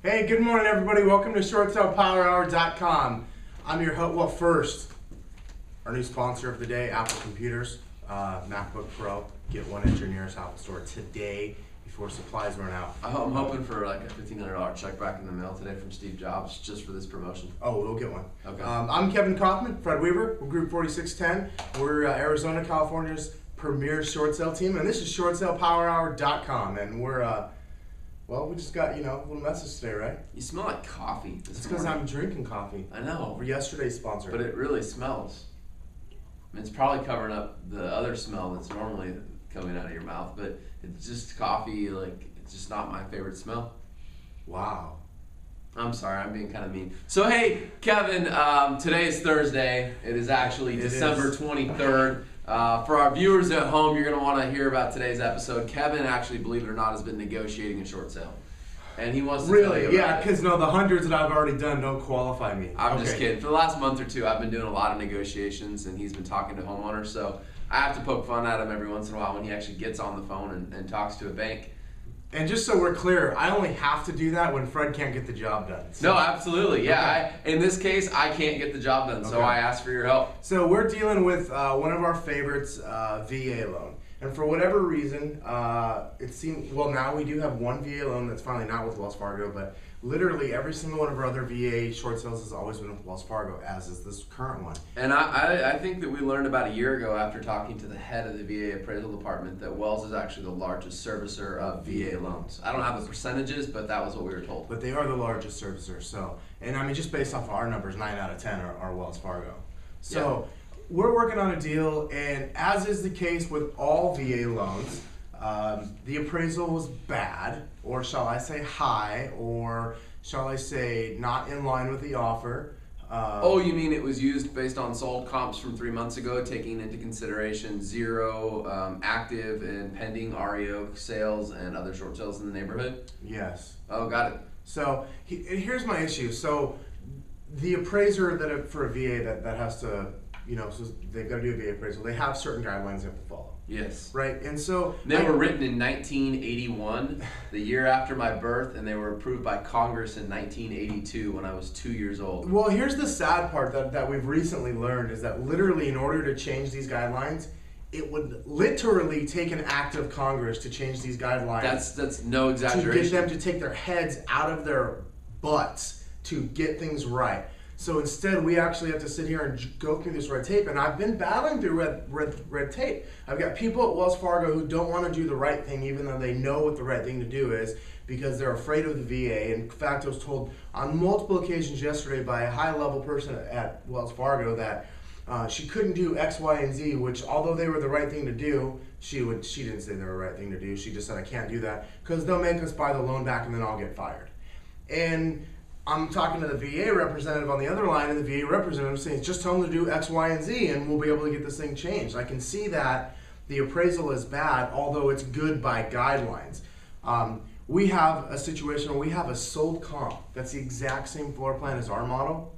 Hey, good morning, everybody. Welcome to ShortSalePowerHour.com. I'm your host. Well, first, our new sponsor of the day, Apple Computers, MacBook Pro. Get one at your nearest Apple store today before supplies run out. I'm hoping for like a $1,500 check back in the mail today from Steve Jobs just for this promotion. Oh, we'll get one. Okay. I'm Kevin Kaufman, Fred Weaver. We're Group 4610. We're Arizona, California's premier short sale team, and this is ShortSalePowerHour.com, and we're well, we just got, a little message today, right? You smell like coffee. It's because I'm drinking coffee. I know. For yesterday's sponsor. But it really smells. I mean, it's probably covering up the other smell that's normally coming out of your mouth, but it's just coffee, it's just not my favorite smell. Wow. I'm sorry, I'm being kind of mean. So hey, Kevin, today is Thursday. It is actually December 23rd. For our viewers at home, you're going to want to hear about today's episode. Kevin actually, believe it or not, has been negotiating a short sale. And he wants to tell you about yeah, because the hundreds that I've already done don't qualify me. I'm just kidding. For the last month or two, I've been doing a lot of negotiations, and he's been talking to homeowners. So I have to poke fun at him every once in a while when he actually gets on the phone and talks to a bank. And just so we're clear, I only have to do that when Fred can't get the job done. So. No, absolutely. Yeah. Okay. In this case, I can't get the job done, so I ask for your help. So we're dealing with one of our favorites, VA loan. And for whatever reason, it seemed, well, now we do have one VA loan that's finally not with Wells Fargo, but literally every single one of our other VA short sales has always been with Wells Fargo, as is this current one. And I think that we learned about a year ago after talking to the head of the VA appraisal department that Wells is actually the largest servicer of VA loans. I don't have the percentages, but that was what we were told. But they are the largest servicer, so, and I mean, just based off of our numbers, 9 out of 10 are Wells Fargo. So. Yeah. We're working on a deal, and as is the case with all VA loans, the appraisal was bad, or shall I say high, or shall I say not in line with the offer. You mean it was used based on sold comps from 3 months ago, taking into consideration zero active and pending REO sales and other short sales in the neighborhood? Yes. Oh, got it. So here's my issue. So the appraiser for a VA that has to, so they've got to do a VA appraisal. They have certain guidelines they have to follow. Yes. Right, and so... They were written in 1981, the year after my birth, and they were approved by Congress in 1982 when I was 2 years old. Well, here's the sad part that we've recently learned is that literally in order to change these guidelines, it would literally take an act of Congress to change these guidelines. That's no exaggeration. To get them to take their heads out of their butts to get things right. So instead, we actually have to sit here and go through this red tape, and I've been battling through red tape. I've got people at Wells Fargo who don't want to do the right thing, even though they know what the right thing to do is, because they're afraid of the VA. In fact, I was told on multiple occasions yesterday by a high-level person at Wells Fargo that she couldn't do X, Y, and Z, which although they were the right thing to do, she didn't say they were the right thing to do. She just said, I can't do that because they'll make us buy the loan back and then I'll get fired. And I'm talking to the VA representative on the other line, and the VA representative saying, just tell them to do X, Y, and Z, and we'll be able to get this thing changed. I can see that the appraisal is bad, although it's good by guidelines. We have a situation where we have a sold comp that's the exact same floor plan as our model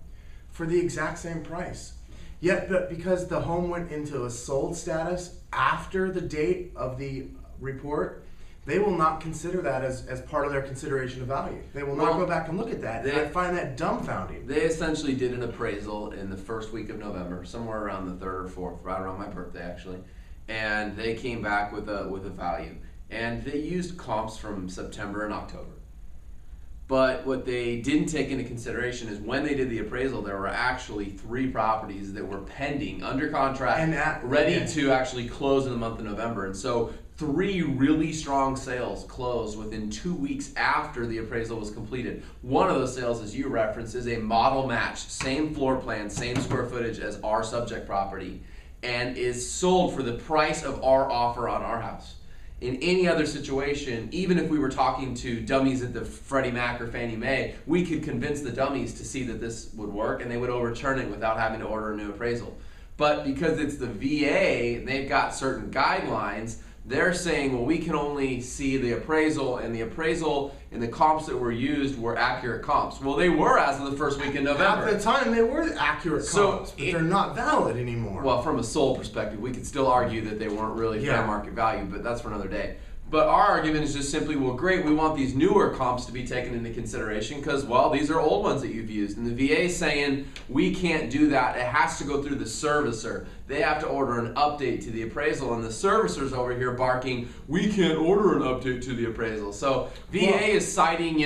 for the exact same price. Yet, but because the home went into a sold status after the date of the report, they will not consider that as part of their consideration of value. They will not go back and look at that. And I find that dumbfounding. They essentially did an appraisal in the first week of November, somewhere around the 3rd or 4th, right around my birthday actually. And they came back with a value. And they used comps from September and October. But what they didn't take into consideration is when they did the appraisal, there were actually 3 properties that were pending, under contract, and ready to actually close in the month of November. And so 3 really strong sales closed within 2 weeks after the appraisal was completed. One of those sales, as you referenced, is a model match, same floor plan, same square footage as our subject property, and is sold for the price of our offer on our house. In any other situation, even if we were talking to dummies at the Freddie Mac or Fannie Mae, we could convince the dummies to see that this would work and they would overturn it without having to order a new appraisal. But because it's the VA, they've got certain guidelines, they're saying, well, we can only see the appraisal, and the comps that were used were accurate comps. Well, they were as of the first week in November. At the time, they were accurate comps, but they're not valid anymore. Well, from a sold perspective, we could still argue that they weren't really fair market value, but that's for another day. But our argument is just simply, well, great, we want these newer comps to be taken into consideration because, well, these are old ones that you've used. And the VA is saying, we can't do that. It has to go through the servicer. They have to order an update to the appraisal. And the servicer's over here barking, we can't order an update to the appraisal. So VA is citing,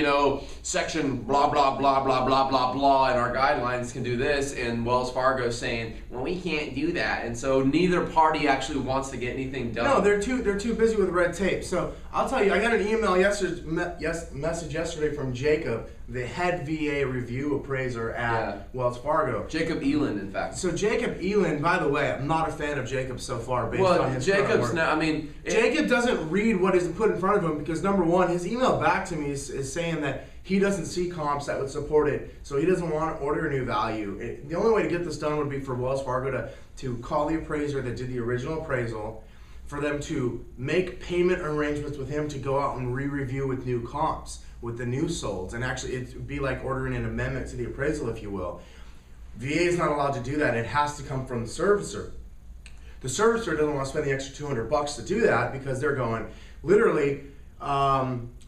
section blah, blah, blah, blah, blah, blah, blah, and our guidelines can do this. And Wells Fargo is saying, well, we can't do that. And so neither party actually wants to get anything done. No, they're too busy with red tape. So I'll tell you, I got an email message yesterday from Jacob, the head VA review appraiser at Wells Fargo. Jacob Eland, in fact. So Jacob Eland, by the way, I'm not a fan of Jacob so far based on his Jacob's Jacob doesn't read what is put in front of him because number one, his email back to me is saying that he doesn't see comps that would support it, so he doesn't want to order a new value. The only way to get this done would be for Wells Fargo to call the appraiser that did the original appraisal, for them to make payment arrangements with him to go out and re-review with new comps, with the new solds, and actually it'd be like ordering an amendment to the appraisal, if you will. VA is not allowed to do that. It has to come from the servicer. The servicer doesn't want to spend the extra $200 to do that because they're going, literally,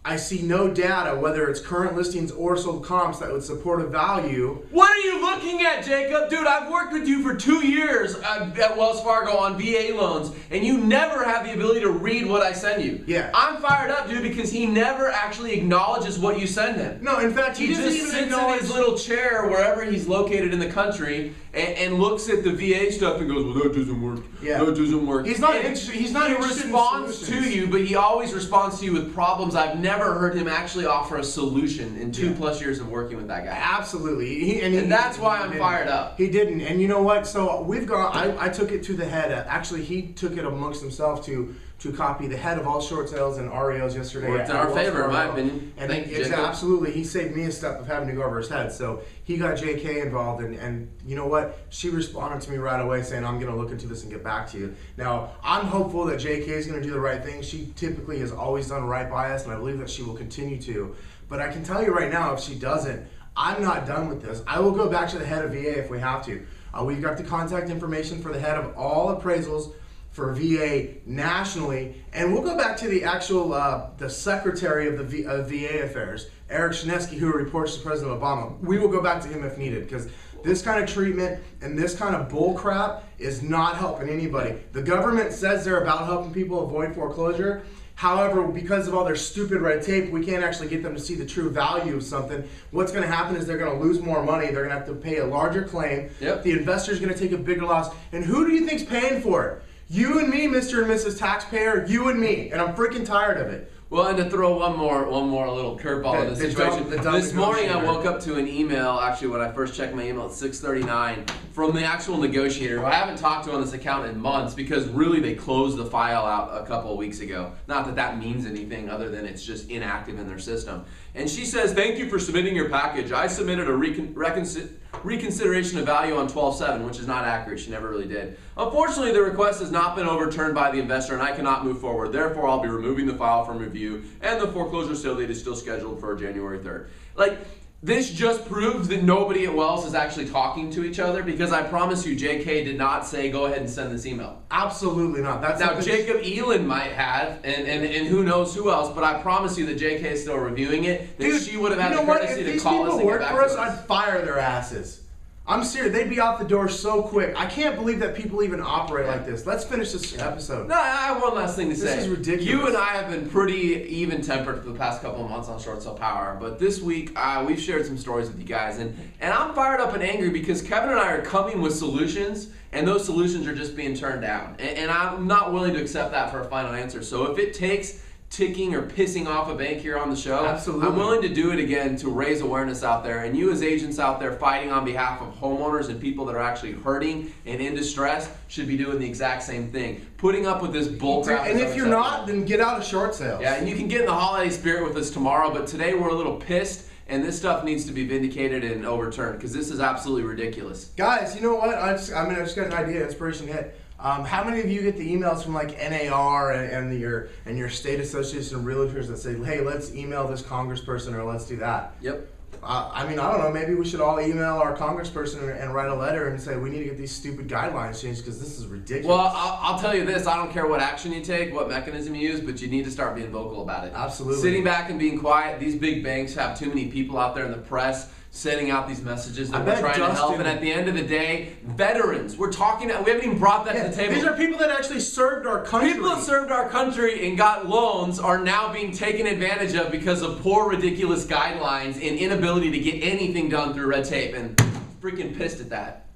I see no data, whether it's current listings or sold comps, that would support a value. What are you looking at, Jacob? Dude, I've worked with you for 2 years at Wells Fargo on VA loans, and you never have the ability to read what I send you. Yeah. I'm fired up, dude, because he never actually acknowledges what you send him. No, in fact, he doesn't just even sits acknowledge in his little chair wherever he's located in the country and looks at the VA stuff and goes, well, that doesn't work. Yeah. That doesn't work. He's not interested. He's not He interested responds in to solutions. you, but he always responds to you with problems. I've never heard him actually offer a solution in 2+ years of working with that guy. Absolutely, and that's why I'm fired up. He didn't, and you know what? So we've gone. I took it to the head. Actually, he took it amongst himself to copy the head of all short sales and REOs yesterday. Worked in our favor, in my opinion. And Thank you, Jacob. absolutely, he saved me a step of having to go over his head. So he got JK involved, and you know what? She responded to me right away saying, I'm going to look into this and get back to you. Now, I'm hopeful that JK is going to do the right thing. She typically has always done right by us, and I believe that she will continue to. But I can tell you right now, if she doesn't, I'm not done with this. I will go back to the head of VA if we have to. We've got the contact information for the head of all appraisals for VA nationally, and we'll go back to the actual the secretary of the VA affairs, Eric Shinesky, who reports to President Obama. We will go back to him if needed, because this kind of treatment and this kind of bull crap is not helping anybody. The government says they're about helping people avoid foreclosure. However, because of all their stupid red tape, we can't actually get them to see the true value of something. What's going to happen is they're going to lose more money. They're going to have to pay a larger claim. Yep. The investor's going to take a bigger loss. And who do you think's paying for it? You and me, Mr. and Mrs. Taxpayer, you and me. And I'm freaking tired of it. Well, and to throw one more little curveball in the situation. This morning I woke up to an email, actually when I first checked my email at 6:39, from the actual negotiator, who I haven't talked to on this account in months because really they closed the file out a couple of weeks ago. Not that that means anything other than it's just inactive in their system. And she says, thank you for submitting your package. I submitted a reconsideration of value on 12/7, which is not accurate. She never really did. Unfortunately, the request has not been overturned by the investor and I cannot move forward. Therefore, I'll be removing the file from review and the foreclosure sale date is still scheduled for January 3rd. Like, this just proves that nobody at Wells is actually talking to each other, because I promise you, JK did not say, go ahead and send this email. Absolutely not. That's now, Jacob Eland might have, and who knows who else, but I promise you that JK is still reviewing it. That she would have had the courtesy to call us and get back to us. I'd fire their asses. I'm serious. They'd be out the door so quick. I can't believe that people even operate like this. Let's finish this episode. No, I have one last thing to say. This is ridiculous. You and I have been pretty even-tempered for the past couple of months on Short Sale Power, but this week we've shared some stories with you guys, and I'm fired up and angry because Kevin and I are coming with solutions, and those solutions are just being turned down. And I'm not willing to accept that for a final answer. So if it takes ticking or pissing off a bank here on the show, absolutely, I'm willing to do it again to raise awareness out there. And you as agents out there fighting on behalf of homeowners and people that are actually hurting and in distress should be doing the exact same thing. Putting up with this bullcrap. And if you're not, then get out of short sales. Yeah, and you can get in the holiday spirit with us tomorrow, but today we're a little pissed. And this stuff needs to be vindicated and overturned because this is absolutely ridiculous. Guys, you know what? I just got an idea. Inspiration hit. How many of you get the emails from like NAR and your state association of realtors that say, hey, let's email this congressperson or let's do that? Yep. I mean, I don't know. Maybe we should all email our congressperson and write a letter and say we need to get these stupid guidelines changed because this is ridiculous. Well, I'll tell you this. I don't care what action you take, what mechanism you use, but you need to start being vocal about it. Absolutely. Sitting back and being quiet. These big banks have too many people out there in the press sending out these messages that we're trying to help. And at the end of the day, veterans. We haven't even brought that to the table. These are people that actually served our country. People that served our country and got loans are now being taken advantage of because of poor, ridiculous guidelines and inability to get anything done through red tape. And freaking pissed at that.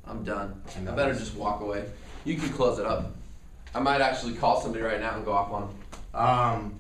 I'm done. I better just walk away. You can close it up. I might actually call somebody right now and go off on them.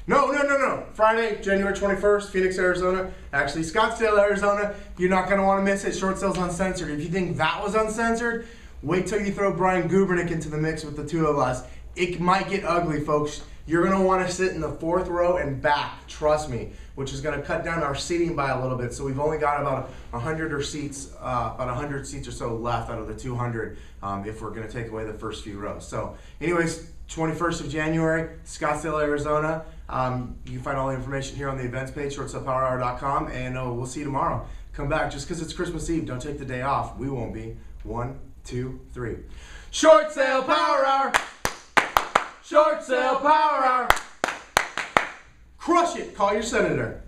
No. Friday, January 21st, Phoenix, Arizona. Actually, Scottsdale, Arizona. You're not going to want to miss it. Short sales uncensored. If you think that was uncensored, wait till you throw Brian Gubernick into the mix with the two of us. It might get ugly, folks. You're going to want to sit in the fourth row and back, trust me, which is going to cut down our seating by a little bit. So we've only got about 100 seats or so left out of the 200 if we're going to take away the first few rows. So anyways, 21st of January, Scottsdale, Arizona. You can find all the information here on the events page, shortsalepowerhour.com, and we'll see you tomorrow. Come back. Just because it's Christmas Eve, don't take the day off. We won't be. 1, 2, 3. Short Sale Power Hour! Short Sale Power Hour! Crush it! Call your senator.